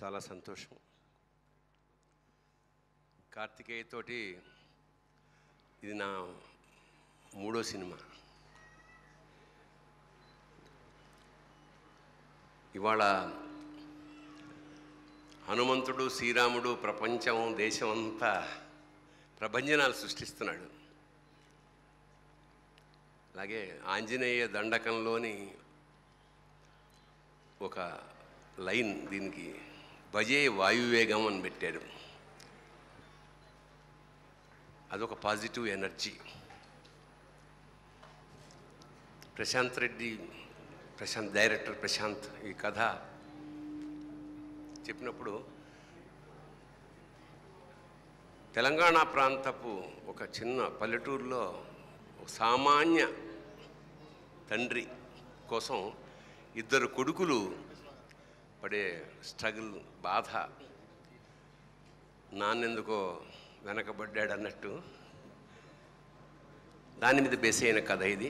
చాలా సంతోషం. కార్తికేయ తోటి ఇది నా 3వ సినిమా. ఇవాళ హనుమంతుడు, శ్రీరాముడు ప్రపంచం, దేశం అంతా ప్రభంజనాలు సృష్టిస్తున్నాడు. అలాగే ఆంజనేయ దండకంలోని ఒక లైన్ దీనికి భజే వాయువేగం అని పెట్టారు. అదొక పాజిటివ్ ఎనర్జీ. డైరెక్టర్ ప్రశాంత్ ఈ కథ చెప్పినప్పుడు తెలంగాణ ప్రాంతపు ఒక చిన్న పల్లెటూరులో ఒక సామాన్య తండ్రి కోసం 2 కొడుకులు పడే స్ట్రగుల్, బాధ, నాన్నెందుకో వెనకబడ్డాడు అన్నట్టు దాని మీద బేస్ అయిన కథ ఇది.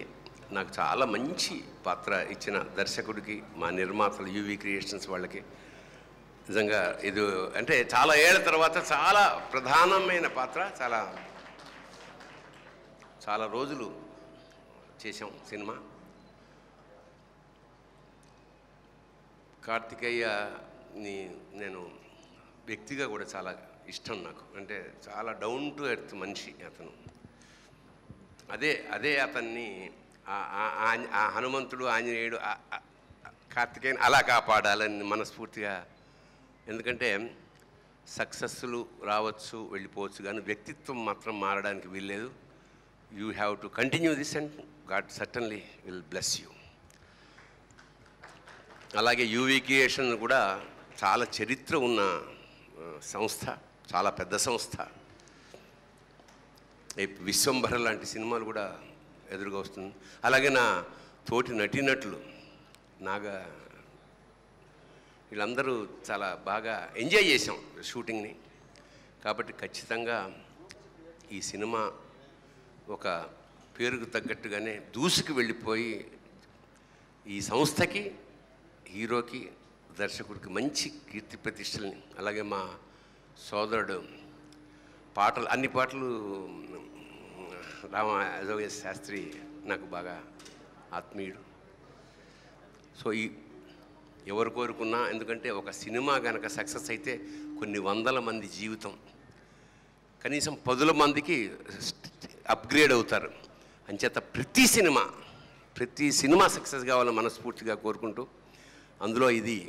నాకు చాలా మంచి పాత్ర ఇచ్చిన దర్శకుడికి, మా నిర్మాతలు యూవీ క్రియేషన్స్ వాళ్ళకి నిజంగా ఇది అంటే చాలా ఏళ్ల తర్వాత చాలా ప్రధానమైన పాత్ర. చాలా రోజులు చేసాం సినిమా. కార్తికేయని నేను వ్యక్తిగా కూడా చాలా ఇష్టం నాకు. అంటే చాలా డౌన్ టు ఎర్త్ మనిషి అతను. అదే అతన్ని ఆ హనుమంతుడు, ఆంజనేయుడు, కార్తికేయని అలా కాపాడాలని మనస్ఫూర్తిగా. ఎందుకంటే సక్సెస్లు రావచ్చు, వెళ్ళిపోవచ్చు, కానీ వ్యక్తిత్వం మాత్రం మారడానికి వీల్లేదు. You have to continue this and God certainly will bless you. అలాగే యూవీ క్రియేషన్ కూడా చాలా చరిత్ర ఉన్న సంస్థ, చాలా పెద్ద సంస్థ. విశ్వంభర లాంటి సినిమాలు కూడా ఎదురుగా వస్తుంది. అలాగే నా తోటి నటీనటులు నాగా వీళ్ళందరూ చాలా బాగా ఎంజాయ్ చేసాం షూటింగ్ని. కాబట్టి ఖచ్చితంగా ఈ సినిమా ఒక పేరుకు తగ్గట్టుగానే దూసుకు వెళ్ళిపోయి ఈ సంస్థకి, హీరోకి, దర్శకుడికి మంచి కీర్తి ప్రతిష్టల్ని, అలాగే మా సోదరుడు పాటలు, అన్ని పాటలు రామజోగ శాస్త్రి నాకు బాగా ఆత్మీయుడు. సో ఎవరు కోరుకున్నా, ఎందుకంటే ఒక సినిమా కనుక సక్సెస్ అయితే కొన్ని వందల మంది జీవితం, కనీసం 10 మందికి అప్గ్రేడ్ అవుతారు. అంచేత ప్రతి సినిమా సక్సెస్ కావాలని మనస్ఫూర్తిగా కోరుకుంటూ, అందులో ఇది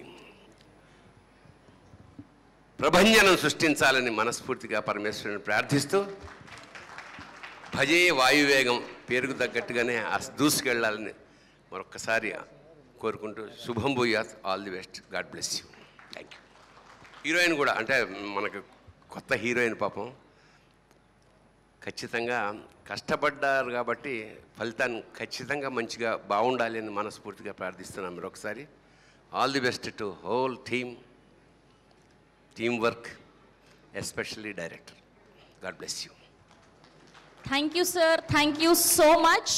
ప్రభంజనం సృష్టించాలని మనస్ఫూర్తిగా పరమేశ్వరుని ప్రార్థిస్తూ, భజే వాయువేగం పేరుకు తగ్గట్టుగానే దూసుకెళ్ళాలని మరొక్కసారి కోరుకుంటూ, శుభం భూయాత్, all the best, God bless you. Thank you. Heroine కూడా అంటే మనకు కొత్త హీరోయిన్, పాపం ఖచ్చితంగా కష్టపడ్డారు కాబట్టి ఫలితాన్ని ఖచ్చితంగా మంచిగా బాగుండాలి అని మనస్ఫూర్తిగా ప్రార్థిస్తున్నాను. మరొకసారి all the best to whole team work, especially director. God bless you. Thank you, sir. Thank you so much.